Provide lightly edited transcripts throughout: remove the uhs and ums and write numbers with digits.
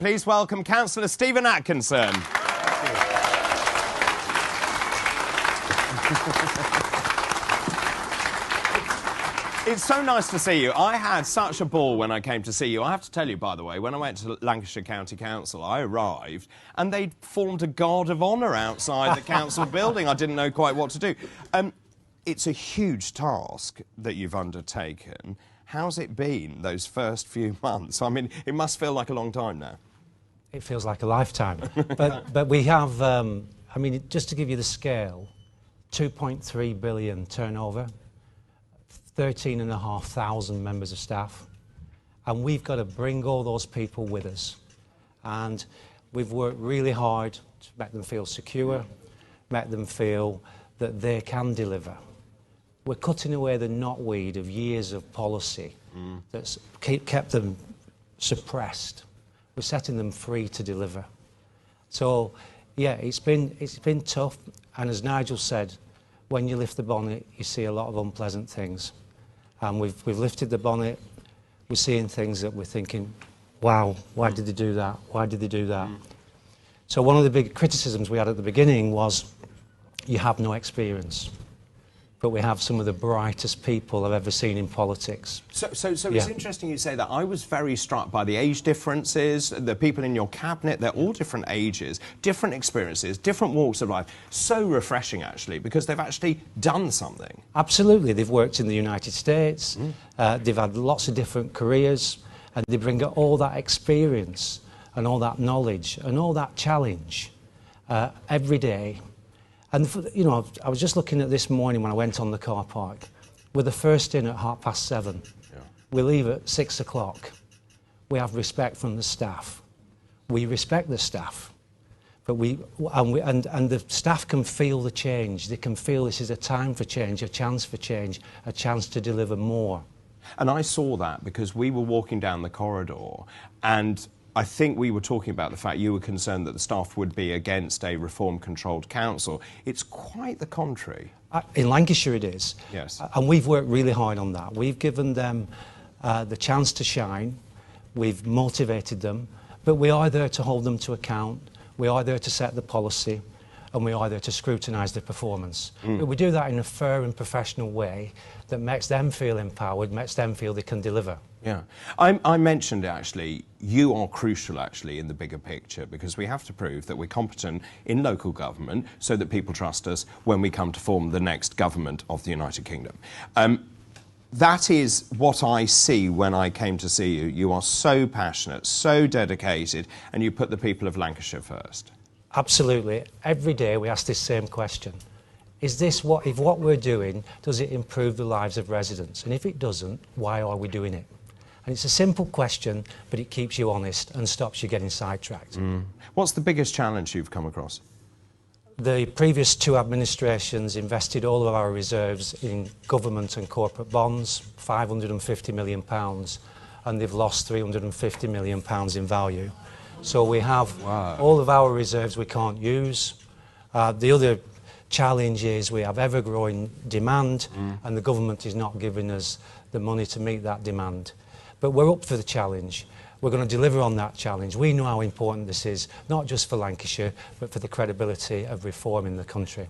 Please welcome Cllr Stephen Atkinson. It's so nice to see you. I had such a ball when I came to see you. I have to tell you, by the way, when I went to Lancashire County Council, I arrived and they'd formed a guard of honour outside the council building. I didn't know quite what to do. It's a huge task that you've undertaken. How's it been, those first few months? I mean, it must feel like a long time now. It feels like a lifetime. but we have, I mean, just to give you the scale, 2.3 billion turnover, 13,500 members of staff, and we've got to bring all those people with us. And we've worked really hard to make them feel secure, make them feel that they can deliver. We're cutting away the knotweed of years of policy that's kept them suppressed. We're setting them free to deliver. So, yeah, it's been tough. And as Nigel said, when you lift the bonnet, you see a lot of unpleasant things. And we've lifted the bonnet. We're seeing things that we're thinking, wow, why did they do that? Why did they do that? So one of the big criticisms we had at the beginning was, you have no experience. But we have some of the brightest people I've ever seen in politics. So it's interesting you say that. I was very struck by the age differences, the people in your cabinet, they're all different ages, different experiences, different walks of life. So refreshing, actually, because they've actually done something. Absolutely. They've worked in the United States, they've had lots of different careers, and they bring all that experience and all that knowledge and all that challenge every day. And, you know, I was just looking at this morning when I went on the car park. We're the first in at 7:30. Yeah. We leave at 6 o'clock. We have respect from the staff. We respect the staff. But and the staff can feel the change. They can feel this is a time for change, a chance for change, a chance to deliver more. And I saw that because we were walking down the corridor and I think we were talking about the fact you were concerned that the staff would be against a reform-controlled council. It's quite the contrary. In Lancashire it is. Yes. And we've worked really hard on that. We've given them the chance to shine. We've motivated them. But we are there to hold them to account. We are there to set the policy. And we are there to scrutinise their performance. But we do that in a fair and professional way that makes them feel empowered, makes them feel they can deliver. Yeah. I mentioned, actually, you are crucial, actually, in the bigger picture, because we have to prove that we're competent in local government so that people trust us when we come to form the next government of the United Kingdom. That is what I see when I came to see you. You are so passionate, so dedicated, and you put the people of Lancashire first. Absolutely. Every day we ask this same question. Is this if what we're doing, does it improve the lives of residents? And if it doesn't, why are we doing it? And it's a simple question, but it keeps you honest and stops you getting sidetracked. What's the biggest challenge you've come across? The previous two administrations invested all of our reserves in government and corporate bonds, £550 million, and they've lost £350 million in value. So we have all of our reserves we can't use. The other challenge is we have ever-growing demand, and the government is not giving us the money to meet that demand. But we're up for the challenge. We're going to deliver on that challenge. We know how important this is, not just for Lancashire, but for the credibility of reform in the country.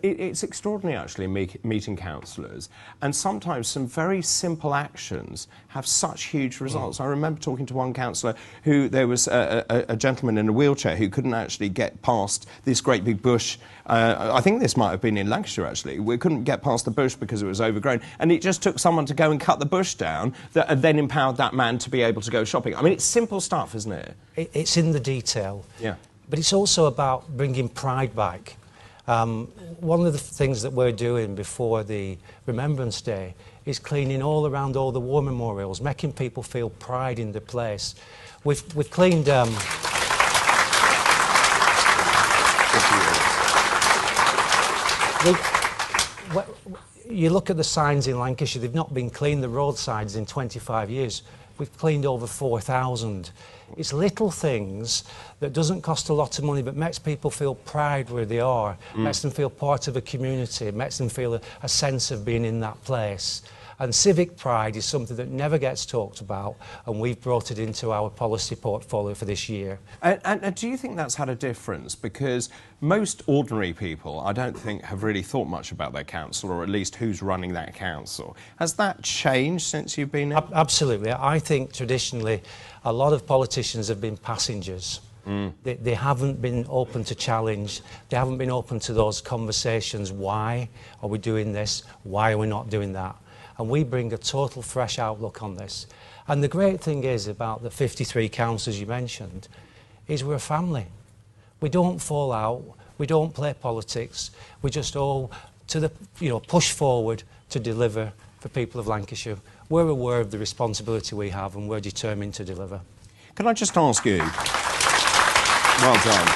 It's extraordinary, actually, meeting councillors, and sometimes some very simple actions have such huge results. I remember talking to one councillor who, there was a gentleman in a wheelchair who couldn't actually get past this great big bush. I think this might have been in Lancashire, actually. We couldn't get past the bush because it was overgrown, and it just took someone to go and cut the bush down that then empowered that man to be able to go shopping. I mean, it's simple stuff, isn't it? It's in the detail. Yeah. But it's also about bringing pride back. One of the things that we're doing before the Remembrance Day is cleaning all around all the war memorials, making people feel pride in the place. We've cleaned... you look at the signs in Lancashire, they've not been cleaned, the roadsides, in 25 years. We've cleaned over 4,000. It's little things that doesn't cost a lot of money but makes people feel pride where they are, makes them feel part of a community, makes them feel a sense of being in that place. And civic pride is something that never gets talked about, and we've brought it into our policy portfolio for this year. And do you think that's had a difference? Because most ordinary people, I don't think, have really thought much about their council, or at least who's running that council. Has that changed since you've been in? Absolutely. I think traditionally a lot of politicians have been passengers. They haven't been open to challenge. They haven't been open to those conversations. Why are we doing this? Why are we not doing that? And we bring a total fresh outlook on this. And the great thing is about the 53 councils you mentioned is we're a family. We don't fall out. We don't play politics. We just all push forward to deliver for people of Lancashire. We're aware of the responsibility we have, and we're determined to deliver. Can I just ask you? Well done.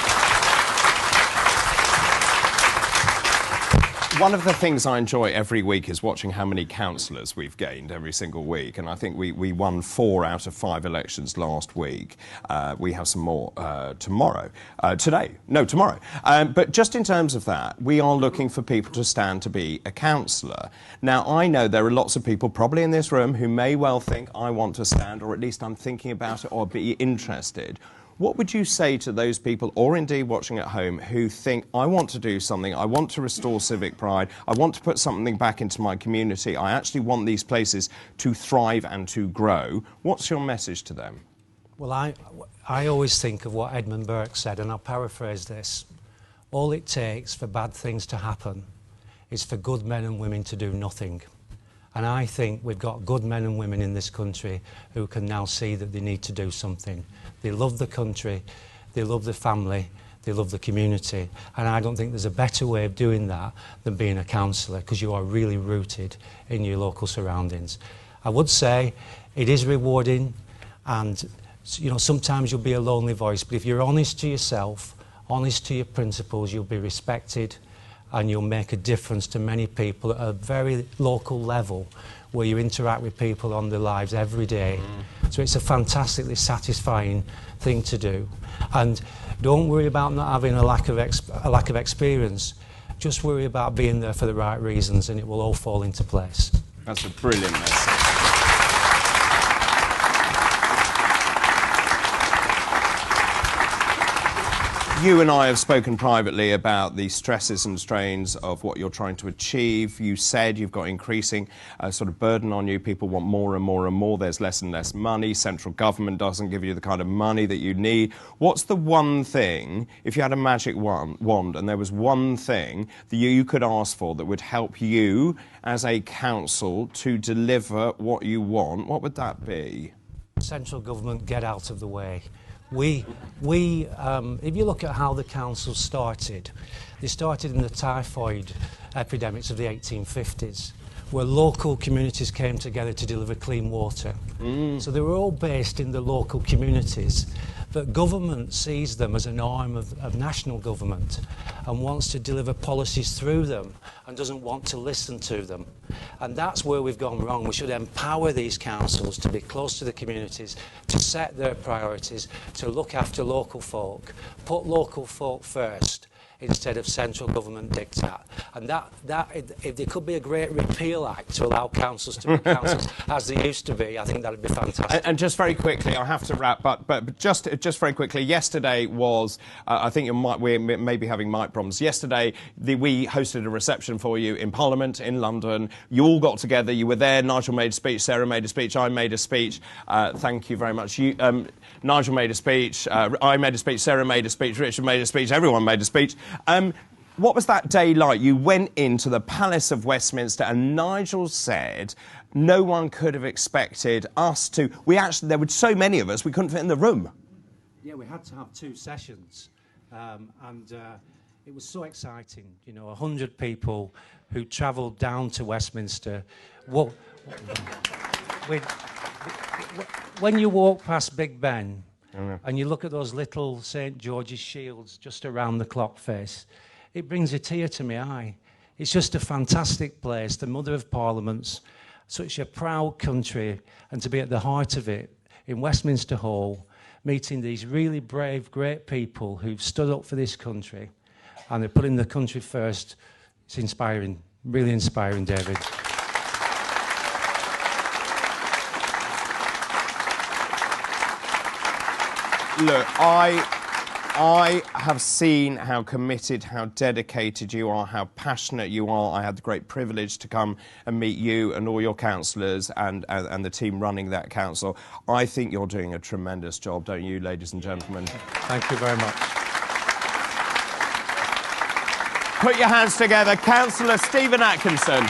One of the things I enjoy every week is watching how many councillors we've gained every single week, and I think we won 4 out of 5 elections last week. We have some more tomorrow. Tomorrow. But just in terms of that, we are looking for people to stand to be a councillor. Now, I know there are lots of people probably in this room who may well think, I want to stand, or at least I'm thinking about it, or be interested. What would you say to those people, or indeed watching at home, who think, I want to do something, I want to restore civic pride, I want to put something back into my community, I actually want these places to thrive and to grow? What's your message to them? Well, I always think of what Edmund Burke said, and I'll paraphrase this. All it takes for bad things to happen is for good men and women to do nothing. And I think we've got good men and women in this country who can now see that they need to do something. They love the country, they love the family, they love the community. And I don't think there's a better way of doing that than being a councillor, because you are really rooted in your local surroundings. I would say it is rewarding, and sometimes you'll be a lonely voice, but if you're honest to yourself, honest to your principles, you'll be respected, and you'll make a difference to many people at a very local level where you interact with people on their lives every day. So it's a fantastically satisfying thing to do. And don't worry about not having a lack of experience. Just worry about being there for the right reasons, and it will all fall into place. That's a brilliant message. You and I have spoken privately about the stresses and strains of what you're trying to achieve. You said you've got increasing sort of burden on you. People want more and more and more. There's less and less money. Central government doesn't give you the kind of money that you need. What's the one thing, if you had a magic wand and there was one thing that you could ask for that would help you as a council to deliver what you want, what would that be? Central government, get out of the way. If you look at how the council started, they started in the typhoid epidemics of the 1850s, where local communities came together to deliver clean water. So they were all based in the local communities, but government sees them as an arm of national government and wants to deliver policies through them and doesn't want to listen to them. And that's where we've gone wrong. We should empower these councils to be close to the communities, to set their priorities, to look after local folk, put local folk first instead of central government diktat. And if there could be a great repeal act to allow councils to be councils as they used to be, I think that would be fantastic. And just very quickly, I have to wrap, but just very quickly, yesterday was, I think we may be having mic problems. Yesterday, we hosted a reception for you in Parliament in London. You all got together, you were there, Nigel made a speech, Sarah made a speech, I made a speech. Thank you very much. Nigel made a speech, I made a speech, Sarah made a speech, Richard made a speech, everyone made a speech. What was that day like? You went into the Palace of Westminster and Nigel said no one could have expected us to... there were so many of us, we couldn't fit in the room. Yeah, we had to have 2 sessions. It was so exciting, 100 people who travelled down to Westminster. When you walk past Big Ben and you look at those little St George's shields just around the clock face, it brings a tear to my eye. It's just a fantastic place, the mother of parliaments, such a proud country, and to be at the heart of it in Westminster Hall, meeting these really brave, great people who've stood up for this country and they're putting the country first. It's inspiring, really inspiring, David. Look, I have seen how committed, how dedicated you are, how passionate you are. I had the great privilege to come and meet you and all your councillors and the team running that council. I think you're doing a tremendous job, don't you, ladies and gentlemen? Thank you very much. Put your hands together, Councillor Stephen Atkinson.